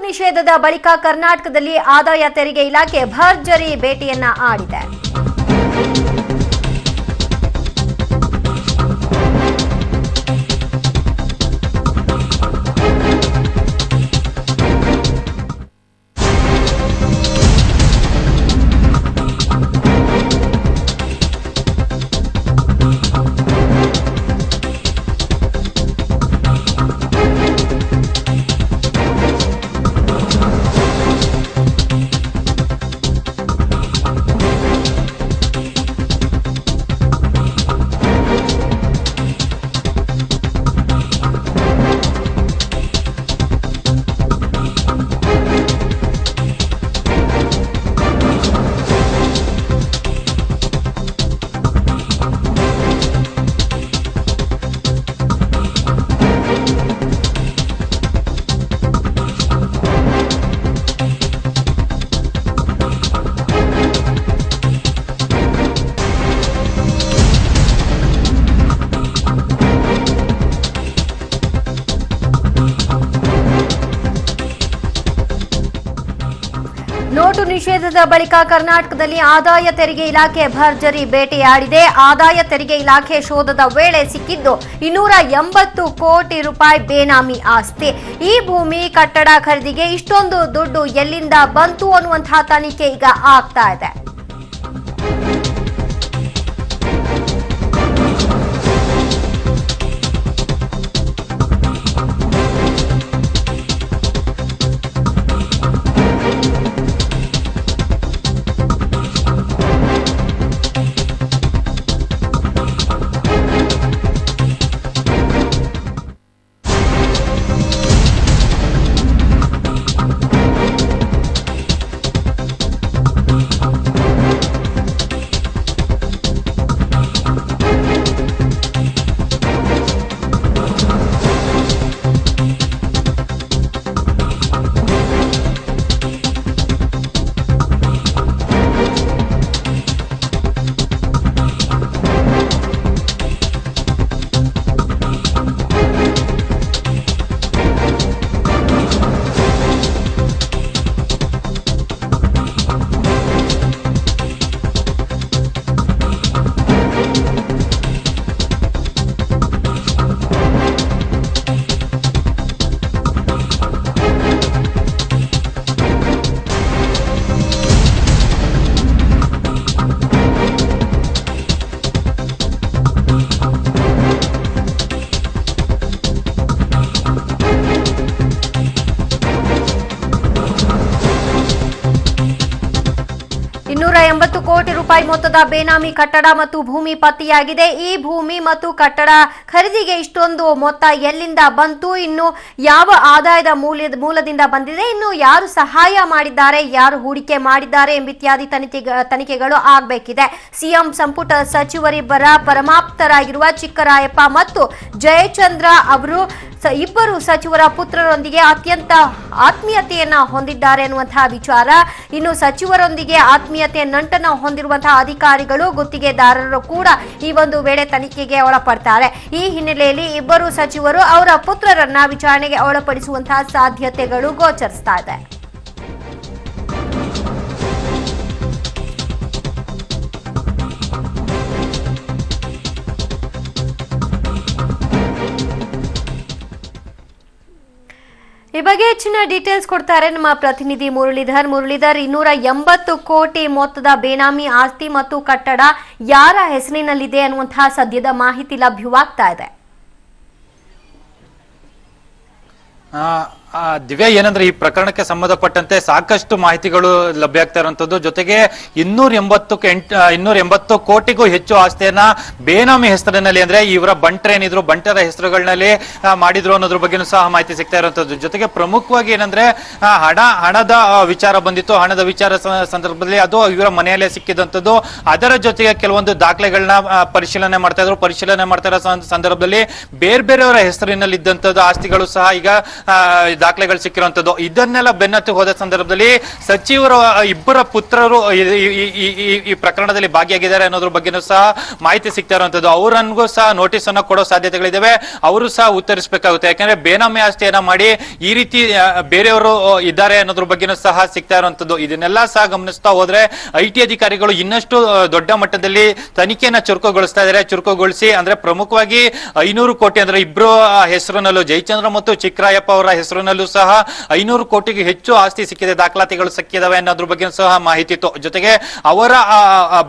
ನಿಷೇಧದ ಬಳಿಕ ಕರ್ನಾಟಕದಲ್ಲಿ ಆದಾಯ ತೆರಿಗೆ ಇಲಾಖೆ ಭರ್ಜರಿ ಭೇಟಿಯನ್ನ ಆಡಿದೆ. ನೋಟು ನಿಷೇಧದ ಬಳಿಕ ಕರ್ನಾಟಕದಲ್ಲಿ ಆದಾಯ ತೆರಿಗೆ ಇಲಾಖೆ ಭರ್ಜರಿ ಬೇಟೆಯಾಡಿದೆ. ಆದಾಯ ತೆರಿಗೆ ಇಲಾಖೆ ಶೋಧದ ವೇಳೆ ಸಿಕ್ಕಿದ್ದು 280 ಕೋಟಿ ರೂಪಾಯಿ ಬೇನಾಮಿ ಆಸ್ತಿ. ಈ ಭೂಮಿ ಕಟ್ಟಡ ಖರೀದಿಗೆ ಇಷ್ಟೊಂದು ದುಡ್ಡು ಎಲ್ಲಿಂದ ಬಂತು ಅನ್ನುವಂತಹ ತನಿಖೆ ಈಗ ಆಗ್ತಾ ಇದೆ. ಕೋಟಿ ರೂಪಾಯಿ ಮೊತ್ತದ ಬೇನಾಮಿ ಕಟ್ಟಡ ಮತ್ತು ಭೂಮಿ ಪತ್ತೆಯಾಗಿದೆ. ಈ ಭೂಮಿ ಮತ್ತು ಕಟ್ಟಡ ಖರೀದಿಗೆ ಇಷ್ಟೊಂದು ಮೊತ್ತ ಎಲ್ಲಿಂದ ಬಂತು, ಇನ್ನು ಯಾವ ಆದಾಯದ ಮೂಲದಿಂದ ಬಂದಿದೆ, ಇನ್ನು ಯಾರು ಸಹಾಯ ಮಾಡಿದ್ದಾರೆ, ಯಾರು ಹೂಡಿಕೆ ಮಾಡಿದ್ದಾರೆ ಎಂಬಿತ್ಯಾದಿ ತನಿಖೆಗಳು ಆಗಬೇಕಿದೆ. ಸಿಎಂ ಸಂಪುಟ ಸಚಿವರಿಬ್ಬರ ಪರಮಾಪ್ತರಾಗಿರುವ ಚಿಕ್ಕರಾಯಪ್ಪ ಮತ್ತು ಜಯಚಂದ್ರ ಅವರು ಇಬ್ಬರು ಸಚಿವರ ಪುತ್ರರೊಂದಿಗೆ ಅತ್ಯಂತ ಆತ್ಮೀಯತೆಯನ್ನ ಹೊಂದಿದ್ದಾರೆ ಎನ್ನುವಂತಹ ವಿಚಾರ. ಇನ್ನು ಸಚಿವರೊಂದಿಗೆ ಆತ್ಮೀಯತೆ ನಂಟನ್ನು ಹೊಂದಿರುವಂತಹ ಅಧಿಕಾರಿಗಳು, ಗುತ್ತಿಗೆದಾರರು ಕೂಡ ಈ ಒಂದು ವೇಳೆ ತನಿಖೆಗೆ ಒಳಪಡ್ತಾರೆ. ಈ ಹಿನ್ನೆಲೆಯಲ್ಲಿ ಇಬ್ಬರು ಸಚಿವರು ಅವರ ಪುತ್ರರನ್ನ ವಿಚಾರಣೆಗೆ ಒಳಪಡಿಸುವಂತಹ ಸಾಧ್ಯತೆಗಳು ಗೋಚರಿಸ್ತಾ ಇದೆ. ಈ ಬಗ್ಗೆ ಹೆಚ್ಚಿನ ಡೀಟೇಲ್ಸ್ ಕೊಡ್ತಾರೆ ನಮ್ಮ ಪ್ರತಿನಿಧಿ ಮುರಳೀಧರ್. 280 ಕೋಟಿ ಮೊತ್ತದ ಬೇನಾಮಿ ಆಸ್ತಿ ಮತ್ತು ಕಟ್ಟಡ ಯಾರ ಹೆಸರಿನಲ್ಲಿದೆ ಅನ್ನುವಂತಹ ಸದ್ಯದ ಮಾಹಿತಿ ಲಭ್ಯವಾಗ್ತಾ ಇದೆ. ದಿವ್ಯಾ, ಏನಂದ್ರೆ ಈ ಪ್ರಕರಣಕ್ಕೆ ಸಂಬಂಧಪಟ್ಟಂತೆ ಸಾಕಷ್ಟು ಮಾಹಿತಿಗಳು ಲಭ್ಯ ಆಗ್ತಾ ಇರುವಂತದ್ದು. ಜೊತೆಗೆ 280 ಕೋಟಿಗೂ ಹೆಚ್ಚು ಆಸ್ತಿಯನ್ನ ಬೇನಾಮಿ ಹೆಸರಿನಲ್ಲಿ, ಅಂದ್ರೆ ಇವರ ಬಂಟರೇನಿದ್ರು ಬಂಟರ ಹೆಸರುಗಳಲ್ಲಿ ಮಾಡಿದ್ರು ಅನ್ನೋದ್ರ ಬಗ್ಗೆನೂ ಸಹ ಮಾಹಿತಿ ಸಿಗ್ತಾ ಇರುವಂತದ್ದು. ಜೊತೆಗೆ ಪ್ರಮುಖವಾಗಿ ಏನಂದ್ರೆ ಹಣದ ವಿಚಾರ ಬಂದಿತ್ತು. ಹಣದ ವಿಚಾರ ಸಂದರ್ಭದಲ್ಲಿ ಅದು ಇವರ ಮನೆಯಲ್ಲೇ ಸಿಕ್ಕಿದಂಥದ್ದು. ಅದರ ಜೊತೆಗೆ ಕೆಲವೊಂದು ದಾಖಲೆಗಳನ್ನ ಪರಿಶೀಲನೆ ಮಾಡ್ತಾ ಇದ್ರು. ಪರಿಶೀಲನೆ ಮಾಡ್ತಾ ಇರೋ ಸಂದರ್ಭದಲ್ಲಿ ಬೇರೆ ಬೇರೆಯವರ ಹೆಸರಿನಲ್ಲಿ ಇದ್ದಂಥದ್ದು ಆಸ್ತಿಗಳು ಸಹ ಈಗ ದಾಖಲೆಗಳು ಸಿಕ್ಕಿರುವಂತದ್ದು. ಇದನ್ನೆಲ್ಲ ಬೆನ್ನತ್ತಿ ಹೋದ ಸಂದರ್ಭದಲ್ಲಿ ಸಚಿವರು ಇಬ್ಬರ ಪುತ್ರರು ಈ ಪ್ರಕರಣದಲ್ಲಿ ಭಾಗಿಯಾಗಿದ್ದಾರೆ ಅನ್ನೋದ್ರ ಬಗ್ಗೆನೂ ಸಹ ಮಾಹಿತಿ ಸಿಗ್ತಾ ಇರುವಂತದ್ದು. ಅವರನ್ಗೂ ಸಹ ನೋಟಿಸ್ ಅನ್ನ ಕೊಡೋ ಸಾಧ್ಯತೆಗಳಿದಾವೆ. ಅವರು ಸಹ ಉತ್ತರಿಸಬೇಕಾಗುತ್ತೆ. ಯಾಕಂದ್ರೆ ಬೇನಾಮಿ ಆಸ್ತಿಯನ್ನ ಮಾಡಿ ಈ ರೀತಿ ಬೇರೆಯವರು ಇದ್ದಾರೆ ಅನ್ನೋದ್ರ ಬಗ್ಗೆನೂ ಸಹ ಸಿಗ್ತಾ ಇರುವಂತದ್ದು. ಇದನ್ನೆಲ್ಲ ಸಹ ಗಮನಿಸ್ತಾ ಹೋದ್ರೆ ಐಟಿ ಅಧಿಕಾರಿಗಳು ಇನ್ನಷ್ಟು ದೊಡ್ಡ ಮಟ್ಟದಲ್ಲಿ ತನಿಖೆಯನ್ನ ಚುರುಕುಗೊಳಿಸ್ತಾ ಇದ್ದಾರೆ. ಚುರುಕುಗೊಳಿಸಿ ಅಂದ್ರೆ ಪ್ರಮುಖವಾಗಿ 500 ಕೋಟಿ ಅಂದ್ರೆ ಇಬ್ರು ಹೆಸರಿನಲ್ಲೂ ಜಯಚಂದ್ರ ಮತ್ತು ಚಿಕ್ಕರಾಯಪ್ಪ ಅವರ ಹೆಸರಿನಲ್ಲೂ ಸಹ 500 ಕೋಟಿಗೆ ಹೆಚ್ಚು ಆಸ್ತಿ ಸಿಕ್ಕಿದೆ, ದಾಖಲಾತಿಗಳು ಸಿಕ್ಕಿದಾವೆ ಅನ್ನೋದ್ರ ಬಗ್ಗೆ ಸಹ ಮಾಹಿತಿ ಇತ್ತು. ಜೊತೆಗೆ ಅವರ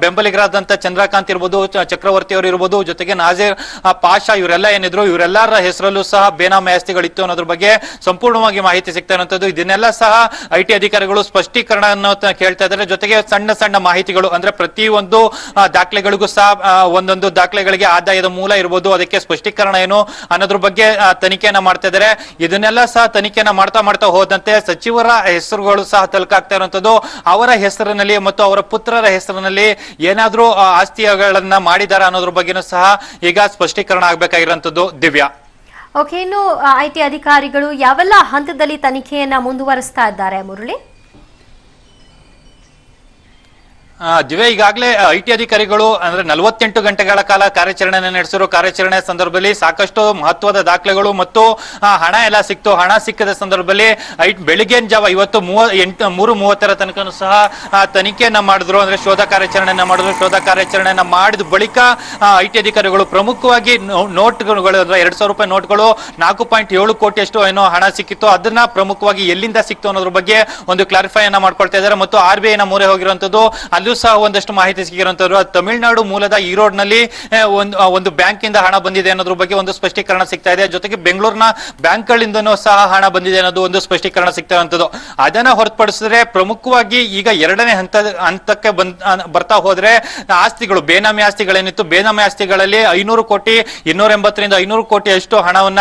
ಬೆಂಬಲಿಗರಾದಂತ ಚಂದ್ರಕಾಂತ್ ಇರ್ಬೋದು, ಚಕ್ರವರ್ತಿ ಅವರು ಇರ್ಬೋದು, ಜೊತೆಗೆ ನಾಜೀರ್ ಪಾಷಾ ಇವರೆಲ್ಲ ಏನಿದ್ರು ಇವರೆಲ್ಲರ ಹೆಸರಲ್ಲೂ ಸಹ ಬೇನಾಮಿ ಆಸ್ತಿಗಳಿತ್ತು ಅನ್ನೋದ್ರ ಬಗ್ಗೆ ಸಂಪೂರ್ಣವಾಗಿ ಮಾಹಿತಿ ಸಿಗ್ತಾ ಇರುವಂತದ್ದು. ಇದನ್ನೆಲ್ಲ ಸಹ ಐಟಿ ಅಧಿಕಾರಿಗಳು ಸ್ಪಷ್ಟೀಕರಣ ಕೇಳ್ತಾ ಇದ್ದಾರೆ. ಜೊತೆಗೆ ಸಣ್ಣ ಸಣ್ಣ ಮಾಹಿತಿಗಳು ಅಂದ್ರೆ ಪ್ರತಿಯೊಂದು ದಾಖಲೆಗಳಿಗೂ ಸಹ ಒಂದೊಂದು ದಾಖಲೆಗಳಿಗೆ ಆದಾಯದ ಮೂಲ ಇರ್ಬೋದು, ಅದಕ್ಕೆ ಸ್ಪಷ್ಟೀಕರಣ ಏನು ಅನ್ನೋದ್ರ ಬಗ್ಗೆ ತನಿಖೆಯನ್ನ ಮಾಡ್ತಾ ಇದ್ದಾರೆ. ಇದನ್ನೆಲ್ಲ ಸಹ ತನಿಖೆಯನ್ನ ಮಾಡ್ತಾ ಹೋದಂತೆ ಸಚಿವರ ಹೆಸರುಗಳು ಸಹ ತಲುಕಾಗ್ತಾ ಇರುವಂತದ್ದು. ಅವರ ಹೆಸರಿನಲ್ಲಿ ಮತ್ತು ಅವರ ಪುತ್ರರ ಹೆಸರಿನಲ್ಲಿ ಏನಾದ್ರೂ ಆಸ್ತಿಗಳನ್ನ ಮಾಡಿದಾರ ಅನ್ನೋದ್ರ ಬಗ್ಗೆನೂ ಸಹ ಈಗ ಸ್ಪಷ್ಟೀಕರಣ ಆಗ್ಬೇಕಾಗಿರುವಂತದ್ದು. ದಿವ್ಯಾ, ಓಕೆ, ಇನ್ನು ಐಟಿ ಅಧಿಕಾರಿಗಳು ಯಾವೆಲ್ಲ ಹಂತದಲ್ಲಿ ತನಿಖೆಯನ್ನ ಮುಂದುವರಿಸ್ತಾ ಇದ್ದಾರೆ ಮುರಳಿ? ದಿವ್ಯ, ಈಗಾಗಲೇ ಐಟಿ ಅಧಿಕಾರಿಗಳು ಅಂದ್ರೆ 48 ಗಂಟೆಗಳ ಕಾಲ ಕಾರ್ಯಾಚರಣೆ ನಡೆಸಿರೋ. ಕಾರ್ಯಾಚರಣೆ ಸಂದರ್ಭದಲ್ಲಿ ಸಾಕಷ್ಟು ಮಹತ್ವದ ದಾಖಲೆಗಳು ಮತ್ತು ಹಣ ಎಲ್ಲ ಸಿಕ್ತು. ಹಣ ಸಿಕ್ಕದ ಸಂದರ್ಭದಲ್ಲಿ ಬೆಳಿಗ್ಗಿನ ಜಾವ ಇವತ್ತು 3:30 ತನಕ ಸಹ ತನಿಖೆಯನ್ನ ಮಾಡಿದ್ರು. ಅಂದ್ರೆ ಶೋಧ ಕಾರ್ಯಾಚರಣೆಯನ್ನ ಮಾಡಿದ್ರು. ಶೋಧ ಕಾರ್ಯಾಚರಣೆಯನ್ನ ಮಾಡಿದ ಬಳಿಕ ಐಟಿ ಅಧಿಕಾರಿಗಳು ಪ್ರಮುಖವಾಗಿ ನೋಟ್ಗಳು ಅಂದ್ರೆ 2,000 ರೂಪಾಯಿ ನೋಟ್ಗಳು 4.7 ಕೋಟಿಯಷ್ಟು ಏನೋ ಹಣ ಸಿಕ್ಕಿತ್ತು. ಅದನ್ನ ಪ್ರಮುಖವಾಗಿ ಎಲ್ಲಿಂದ ಸಿಕ್ತು ಅನ್ನೋದ್ರ ಬಗ್ಗೆ ಒಂದು ಕ್ಲಾರಿಫೈ ಅನ್ನ ಮಾಡ್ಕೊಳ್ತಾ ಇದ್ದಾರೆ. ಮತ್ತು RBI ನ ಮೊರೆ ಹೋಗಿರುವಂತದ್ದು, ಸಹ ಒಂದಷ್ಟು ಮಾಹಿತಿ ಸಿಕ್ಕಿರುವಂತದ್ದು. ತಮಿಳುನಾಡು ಮೂಲದ ಈರೋಡ್ ನಲ್ಲಿ ಒಂದು ಬ್ಯಾಂಕ್ ಇಂದ ಹಣ ಬಂದಿದೆ ಅನ್ನೋದ್ರ ಬಗ್ಗೆ ಒಂದು ಸ್ಪಷ್ಟೀಕರಣ ಸಿಗ್ತಾ ಇದೆ. ಜೊತೆಗೆ ಬೆಂಗಳೂರಿನ ಬ್ಯಾಂಕ್ ಗಳಿಂದನೂ ಸಹ ಹಣ ಬಂದಿದೆ ಅನ್ನೋದು ಒಂದು ಸ್ಪಷ್ಟೀಕರಣ ಸಿಗ್ತಾ ಇರುವಂತದ್ದು. ಅದನ್ನ ಹೊರತುಪಡಿಸಿದ್ರೆ ಪ್ರಮುಖವಾಗಿ ಈಗ ಎರಡನೇ ಹಂತಕ್ಕೆ ಬರ್ತಾ ಹೋದ್ರೆ ಆಸ್ತಿಗಳು, ಬೇನಾಮಿ ಆಸ್ತಿಗಳೇನಿತ್ತು, ಬೇನಾಮಿ ಆಸ್ತಿಗಳಲ್ಲಿ 500 ಕೋಟಿ 280ರಿಂದ 500 ಕೋಟಿ ಅಷ್ಟು ಹಣವನ್ನ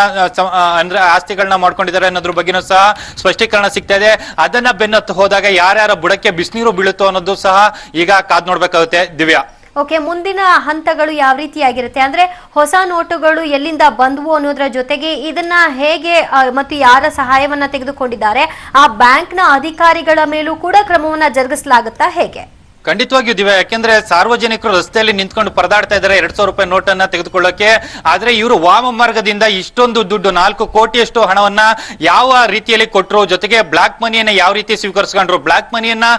ಅಂದ್ರೆ ಆಸ್ತಿಗಳನ್ನ ಮಾಡ್ಕೊಂಡಿದ್ದಾರೆ ಅನ್ನೋದ್ರ ಬಗ್ಗೆನೂ ಸಹ ಸ್ಪಷ್ಟೀಕರಣ ಸಿಗ್ತಾ ಇದೆ. ಅದನ್ನ ಬೆನ್ನತ್ತು ಹೋದಾಗ ಯಾರ್ಯಾರ ಬುಡಕ್ಕೆ ಬಿಸಿನೀರು ಬೀಳುತ್ತೋ ಅನ್ನೋದು ಸಹ ಈಗ ಕಾದ್ ನೋಡ್ಬೇಕಾಗುತ್ತೆ. ದಿವ್ಯಾ, ಓಕೆ, ಮುಂದಿನ ಹಂತಗಳು ಯಾವ ರೀತಿಯಾಗಿರುತ್ತೆ? ಅಂದ್ರೆ ಹೊಸ ನೋಟುಗಳು ಎಲ್ಲಿಂದ ಬಂದವು ಅನ್ನೋದ್ರ ಜೊತೆಗೆ ಇದನ್ನ ಹೇಗೆ ಮತ್ತು ಯಾರ ಸಹಾಯವನ್ನ ತೆಗೆದುಕೊಂಡಿದ್ದಾರೆ, ಆ ಬ್ಯಾಂಕ್ನ ಅಧಿಕಾರಿಗಳ ಮೇಲೂ ಕೂಡ ಕ್ರಮವನ್ನ ಜರುಗಿಸಲಾಗುತ್ತಾ, ಹೇಗೆ? ಖಂಡಿತವಾಗಿಯೂ ದಿವ್ಯ, ಯಾಕೆಂದ್ರೆ ಸಾರ್ವಜನಿಕರು ರಸ್ತೆಯಲ್ಲಿ ನಿಂತ್ಕೊಂಡು ಪರದಾಡ್ತಾ ಇದ್ದಾರೆ 2,000 ರೂಪಾಯಿ ನೋಟನ್ನ ತೆಗೆದುಕೊಳ್ಳಕ್ಕೆ. ಆದ್ರೆ ಇವರು ವಾಮ ಮಾರ್ಗದಿಂದ ಇಷ್ಟೊಂದು ದುಡ್ಡು 4 ಕೋಟಿಯಷ್ಟು ಹಣವನ್ನ ಯಾವ ರೀತಿಯಲ್ಲಿ ಕೊಟ್ಟರು, ಜೊತೆಗೆ ಬ್ಲಾಕ್ ಮನಿಯನ್ನ ಯಾವ ರೀತಿ ಸ್ವೀಕರಿಸ್ಕೊಂಡ್ರು, ಬ್ಲಾಕ್ ಮನಿಯನ್ನ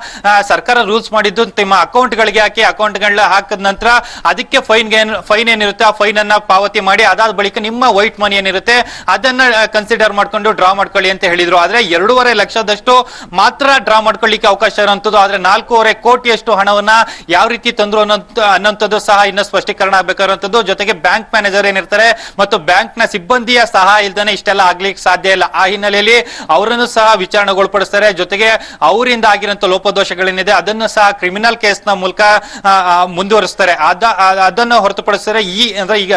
ಸರ್ಕಾರ ರೂಲ್ಸ್ ಮಾಡಿದ್ದು ನಿಮ್ಮ ಅಕೌಂಟ್ ಗಳಿಗೆ ಹಾಕಿ, ಅಕೌಂಟ್ ಗಳನ್ನ ಹಾಕಿದ ನಂತರ ಅದಕ್ಕೆ ಫೈನ್ ಏನಿರುತ್ತೆ ಆ ಫೈನ್ ಅನ್ನ ಪಾವತಿ ಮಾಡಿ, ಅದಾದ ಬಳಿಕ ನಿಮ್ಮ ವೈಟ್ ಮನಿ ಏನಿರುತ್ತೆ ಅದನ್ನ ಕನ್ಸಿಡರ್ ಮಾಡ್ಕೊಂಡು ಡ್ರಾ ಮಾಡ್ಕೊಳ್ಳಿ ಅಂತ ಹೇಳಿದ್ರು. ಆದ್ರೆ 2.5 ಲಕ್ಷದಷ್ಟು ಮಾತ್ರ ಡ್ರಾ ಮಾಡ್ಕೊಳ್ಳಿಕ್ಕೆ ಅವಕಾಶ ಇರುವಂತದ್ದು. ಆದ್ರೆ 4.5 ಕೋಟಿಯಷ್ಟು ಹಣವನ್ನ ಯಾವ ರೀತಿ ತಂದ್ರು ಅನ್ನೋಂಥದ್ದು ಸಹ ಇನ್ನು ಸ್ಪಷ್ಟೀಕರಣ ಆಗಬೇಕಾಗಿರುವಂತದ್ದು. ಜೊತೆಗೆ ಬ್ಯಾಂಕ್ ಮ್ಯಾನೇಜರ್ ಏನಿರ್ತಾರೆ ಮತ್ತು ಬ್ಯಾಂಕ್ ನ ಸಿಬ್ಬಂದಿಯ ಸಹಾಯ ಇಲ್ದಾನೆ ಇಷ್ಟೆಲ್ಲ ಆಗ್ಲಿಕ್ಕೆ ಸಾಧ್ಯ ಇಲ್ಲ. ಆ ಹಿನ್ನೆಲೆಯಲ್ಲಿ ಅವರನ್ನು ಸಹ ವಿಚಾರಣೆಗೊಳಪಡಿಸ್ತಾರೆ. ಜೊತೆಗೆ ಅವರಿಂದ ಆಗಿರುವಂತ ಲೋಪದೋಷಗಳೇನಿದೆ ಅದನ್ನು ಸಹ ಕ್ರಿಮಿನಲ್ ಕೇಸ್ ನ ಮೂಲಕ ಮುಂದುವರಿಸ್ತಾರೆ. ಅದನ್ನು ಹೊರತುಪಡಿಸಿದರೆ ಈಗ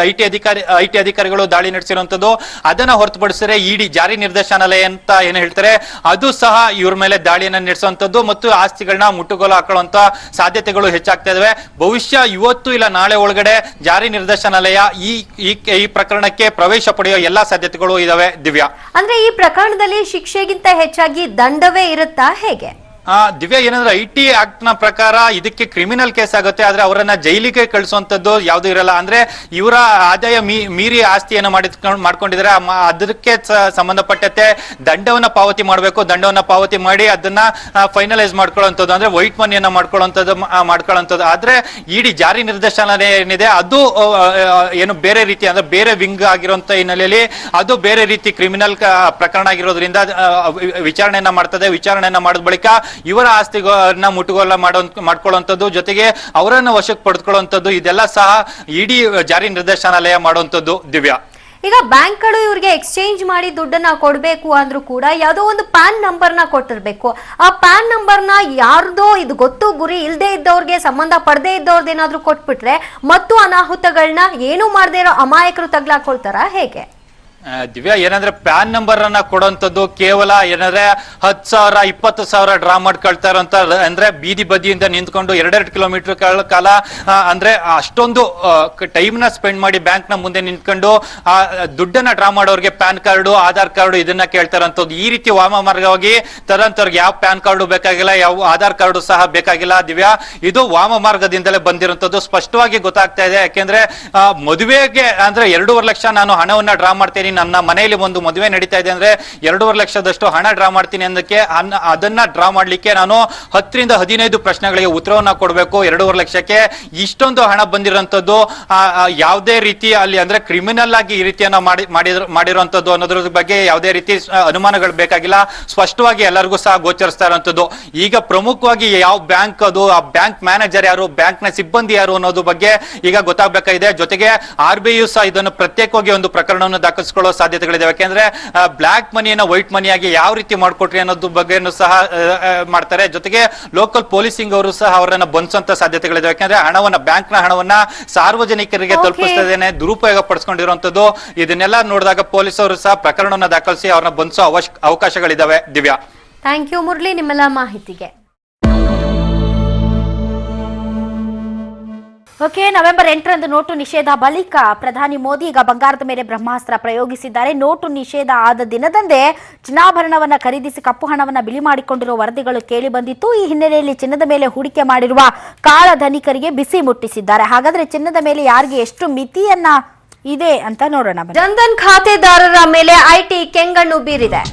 ಐಟಿ ಅಧಿಕಾರಿಗಳು ದಾಳಿ ನಡೆಸಿರುವಂತದ್ದು, ಅದನ್ನ ಹೊರತುಪಡಿಸಿದರೆ ಇಡಿ ಜಾರಿ ನಿರ್ದೇಶನಾಲಯ ಅಂತ ಏನು ಹೇಳ್ತಾರೆ ಅದು ಸಹ ಇವ್ರ ಮೇಲೆ ದಾಳಿಯನ್ನ ನಡೆಸುವಂತದ್ದು ಮತ್ತು ಆಸ್ತಿಗಳನ್ನ ಮುಟ್ಟುಗೋಲು ಹಾಕೊಳ್ಳುವಂತ ಸಾಧ್ಯತೆಗಳು ಹೆಚ್ಚಾಗ್ತಾ ಇದಾವೆ. ಬಹುಶಃ ಇವತ್ತು ಇಲ್ಲ ನಾಳೆ ಒಳಗಡೆ ಜಾರಿ ನಿರ್ದೇಶನಾಲಯ ಈ ಪ್ರಕರಣಕ್ಕೆ ಪ್ರವೇಶ ಪಡೆಯೋ ಎಲ್ಲಾ ಸಾಧ್ಯತೆಗಳು ಇದಾವೆ. ದಿವ್ಯಾ, ಅಂದ್ರೆ ಈ ಪ್ರಕರಣದಲ್ಲಿ ಶಿಕ್ಷೆಗಿಂತ ಹೆಚ್ಚಾಗಿ ದಂಡವೇ ಇರುತ್ತಾ, ಹೇಗೆ? ದಿವ್ಯಾ, ಏನಂದ್ರೆ ಐಟಿ ಆಕ್ಟ್ ನ ಪ್ರಕಾರ ಇದಕ್ಕೆ ಕ್ರಿಮಿನಲ್ ಕೇಸ್ ಆಗುತ್ತೆ. ಆದ್ರೆ ಅವರನ್ನ ಜೈಲಿಗೆ ಕಳಿಸುವಂತದ್ದು ಯಾವ್ದು ಇರಲ್ಲ. ಅಂದ್ರೆ ಇವರ ಆದಾಯ ಮೀರಿ ಆಸ್ತಿಯನ್ನ ಮಾಡ್ಕೊಂಡಿದ್ದಾರೆ, ಅದಕ್ಕೆ ಸಂಬಂಧಪಟ್ಟಂತೆ ದಂಡವನ್ನ ಪಾವತಿ ಮಾಡಬೇಕು. ದಂಡವನ್ನ ಪಾವತಿ ಮಾಡಿ ಅದನ್ನ ಫೈನಲೈಸ್ ಮಾಡ್ಕೊಳ್ಳುವಂಥದ್ದು, ಅಂದ್ರೆ ವೈಟ್ ಮನಿಯನ್ನ ಮಾಡ್ಕೊಳ್ಳುವಂಥದ್ದು. ಆದ್ರೆ ಇಡಿ ಜಾರಿ ನಿರ್ದೇಶನಾಲಯ ಏನಿದೆ ಅದು ಏನು ಬೇರೆ ರೀತಿ ಅಂದ್ರೆ ಬೇರೆ ವಿಂಗ್ ಆಗಿರುವಂತ ಹಿನ್ನೆಲೆಯಲ್ಲಿ ಅದು ಬೇರೆ ರೀತಿ ಕ್ರಿಮಿನಲ್ ಪ್ರಕರಣ ಆಗಿರೋದ್ರಿಂದ ವಿಚಾರಣೆಯನ್ನ ಮಾಡ್ತದೆ. ವಿಚಾರಣೆಯನ್ನ ಮಾಡಿದ ಬಳಿಕ ಇವರ ಆಸ್ತಿಗಳನ್ನ ಮುಟ್ಟುಗೋಲ ಮಾಡ್ಕೊಳ್ಳುವಂಥದ್ದು, ಜೊತೆಗೆ ಅವರನ್ನ ವಶಕ್ಕೆ ಪಡೆದುಕೊಳ್ಳುವಂಥದ್ದು, ಇದೆಲ್ಲ ಸಹ ಇಡಿ ಜಾರಿ ನಿರ್ದೇಶನಾಲಯ ಮಾಡುವಂಥದ್ದು. ದಿವ್ಯಾ, ಈಗ ಬ್ಯಾಂಕ್ಗಳು ಇವ್ರಿಗೆ ಎಕ್ಸ್ಚೇಂಜ್ ಮಾಡಿ ದುಡ್ಡನ್ನ ಕೊಡ್ಬೇಕು ಅಂದ್ರೂ ಕೂಡ ಯಾವುದೋ ಒಂದು ಪ್ಯಾನ್ ನಂಬರ್ನ ಕೊಟ್ಟಿರ್ಬೇಕು. ಆ ಪ್ಯಾನ್ ನಂಬರ್ನ ಯಾರ್ದೋ ಇದು ಗೊತ್ತು ಗುರಿ ಇಲ್ಲದೆ ಇದ್ದವ್ರಿಗೆ, ಸಂಬಂಧ ಪಡದೇ ಇದ್ದವ್ರದ್ದೇನಾದ್ರೂ ಕೊಟ್ಬಿಟ್ರೆ ಮತ್ತು ಅನಾಹುತಗಳನ್ನ ಏನು ಮಾಡದೇ ಇರೋ ಅಮಾಯಕರು ತಗ್ಲಾಕೊಳ್ತಾರ, ಹೇಗೆ? ದಿವ್ಯಾ, ಏನಂದ್ರೆ ಪ್ಯಾನ್ ನಂಬರ್ ಅನ್ನ ಕೊಡುವಂತದ್ದು ಕೇವಲ ಏನಂದ್ರೆ 10,000 20,000 ಡ್ರಾ ಮಾಡ್ಕೊಳ್ತಾ ಇರೋಂತ, ಅಂದ್ರೆ ಬೀದಿ ಬದಿಯಿಂದ ನಿಂತ್ಕೊಂಡು 2 ಕಿಲೋಮೀಟರ್ ಕಾಲ ಅಂದ್ರೆ ಅಷ್ಟೊಂದು ಟೈಮ್ ನ ಸ್ಪೆಂಡ್ ಮಾಡಿ ಬ್ಯಾಂಕ್ ನ ಮುಂದೆ ನಿಂತ್ಕೊಂಡು ಆ ದುಡ್ಡನ್ನ ಡ್ರಾ ಮಾಡೋರಿಗೆ ಪ್ಯಾನ್ ಕಾರ್ಡು, ಆಧಾರ್ ಕಾರ್ಡು ಇದನ್ನ ಕೇಳ್ತಾ ಇರೋಂಥದ್ದು. ಈ ರೀತಿ ವಾಮ ಮಾರ್ಗವಾಗಿ ತರಂತವ್ರಿಗೆ ಯಾವ ಪ್ಯಾನ್ ಕಾರ್ಡು ಬೇಕಾಗಿಲ್ಲ, ಯಾವ ಆಧಾರ್ ಕಾರ್ಡು ಸಹ ಬೇಕಾಗಿಲ್ಲ ದಿವ್ಯಾ. ಇದು ವಾಮ ಮಾರ್ಗದಿಂದಲೇ ಬಂದಿರುವಂತದ್ದು, ಸ್ಪಷ್ಟವಾಗಿ ಗೊತ್ತಾಗ್ತಾ ಇದೆ. ಯಾಕೆಂದ್ರೆ ಮದುವೆಗೆ ಅಂದ್ರೆ 2.5 ಲಕ್ಷ ನಾನು ಹಣವನ್ನ ಡ್ರಾ ಮಾಡ್ತೀನಿ, ನನ್ನ ಮನೆಯಲ್ಲಿ ಒಂದು ಮದುವೆ ನಡೀತಾ ಇದೆ ಅಂದ್ರೆ 2.5 ಲಕ್ಷದಷ್ಟು ಹಣ ಡ್ರಾ ಮಾಡ್ತೀನಿ ಅನ್ನಕ್ಕೆ, ಅದನ್ನ ಡ್ರಾ ಮಾಡ್ಲಿಕ್ಕೆ ನಾನು 10 ರಿಂದ 15 ಪ್ರಶ್ನೆಗಳಿಗೆ ಉತ್ತರವನ್ನ ಕೊಡಬೇಕು. 2.5 ಲಕ್ಷಕ್ಕೆ ಇಷ್ಟೊಂದು ಹಣ ಬಂದಿರೋಂಥದ್ದು ಯಾವುದೇ ರೀತಿ ಅಲ್ಲಿ ಅಂದ್ರೆ ಕ್ರಿಮಿನಲ್ ಆಗಿ ಈ ರೀತಿಯನ್ನ ಮಾಡಿರುವಂತದ್ದು ಅನ್ನೋದ್ರ ಬಗ್ಗೆ ಯಾವುದೇ ರೀತಿ ಅನುಮಾನಗಳು ಬೇಕಾಗಿಲ್ಲ, ಸ್ಪಷ್ಟವಾಗಿ ಎಲ್ಲರಿಗೂ ಸಹ ಗೋಚರಿಸ್ತಾ ಇರುವಂತದ್ದು. ಈಗ ಪ್ರಮುಖವಾಗಿ ಯಾವ ಬ್ಯಾಂಕ್ ಅದು, ಆ ಬ್ಯಾಂಕ್ ಮ್ಯಾನೇಜರ್ ಯಾರು, ಬ್ಯಾಂಕ್ ನ ಸಿಬ್ಬಂದಿ ಯಾರು ಅನ್ನೋದು ಬಗ್ಗೆ ಈಗ ಗೊತ್ತಾಗಬೇಕಾಗಿದೆ. ಜೊತೆಗೆ RBI ಸಹ ಇದನ್ನು ಪ್ರತ್ಯೇಕವಾಗಿ ಒಂದು ಪ್ರಕರಣವನ್ನು ದಾಖಲಿಸಿಕೊಳ್ಳುವ ಸಾಧ್ಯತೆಗಳಿದೆ. ಯಾಕೆಂದ್ರೆ ಬ್ಲಾಕ್ ಮನಿಯನ್ನ ವೈಟ್ ಮನಿಯಾಗಿ ಯಾವ ರೀತಿ ಮಾಡ್ಕೊಟ್ರಿ ಅನ್ನೋದು ಬಗ್ಗೆನೂ ಸಹ ಮಾಡ್ತಾರೆ. ಜೊತೆಗೆ ಲೋಕಲ್ ಪೊಲೀಸಿಂಗ್ ಅವರು ಸಹ ಅವರನ್ನ ಬಂಧಿಸುವಂತ ಸಾಧ್ಯತೆಗಳಿದೆ. ಯಾಕೆಂದ್ರೆ ಬ್ಯಾಂಕ್ ನ ಹಣವನ್ನ ಸಾರ್ವಜನಿಕರಿಗೆ ತಲುಪಿಸ್ತೇನೆ ದುರುಪಯೋಗ ಪಡಿಸ್ಕೊಂಡಿರುವಂತದ್ದು. ಇದನ್ನೆಲ್ಲ ನೋಡಿದಾಗ ಪೊಲೀಸರು ಸಹ ಪ್ರಕರಣವನ್ನು ದಾಖಲಿಸಿ ಅವ್ರನ್ನ ಬಂಧಿಸೋ ಅವಕಾಶಗಳಿದಾವೆ. ದಿವ್ಯಾ, ಥ್ಯಾಂಕ್ ಯು ಮುರಳಿ ನಿಮ್ಮೆಲ್ಲ ಮಾಹಿತಿಗೆ. ಓಕೆ, ನವೆಂಬರ್ 8ರಂದು ನೋಟು ನಿಷೇಧ ಬಳಿಕ ಪ್ರಧಾನಿ ಮೋದಿ ಈಗ ಬಂಗಾರದ ಮೇಲೆ ಬ್ರಹ್ಮಾಸ್ತ್ರ ಪ್ರಯೋಗಿಸಿದ್ದಾರೆ. ನೋಟು ನಿಷೇಧ ಆದ ದಿನದಂದೇ ಚಿನ್ನಾಭರಣವನ್ನ ಖರೀದಿಸಿ ಕಪ್ಪು ಹಣವನ್ನ ಬಿಳಿ ಮಾಡಿಕೊಂಡಿರುವ ವರದಿಗಳು ಕೇಳಿ ಬಂದಿತ್ತು. ಈ ಹಿನ್ನೆಲೆಯಲ್ಲಿ ಚಿನ್ನದ ಮೇಲೆ ಹೂಡಿಕೆ ಮಾಡಿರುವ ಕಾಳ ಧನಿಕರಿಗೆ ಬಿಸಿ ಮುಟ್ಟಿಸಿದ್ದಾರೆ. ಹಾಗಾದ್ರೆ ಚಿನ್ನದ ಮೇಲೆ ಯಾರಿಗೆ ಎಷ್ಟು ಮಿತಿಯನ್ನ ಇದೆ ಅಂತ ನೋಡೋಣ. ಜನ್ಧನ್ ಖಾತೆದಾರರ ಮೇಲೆ IT ಕೆಂಗಣ್ಣು ಬೀರಿದೆ.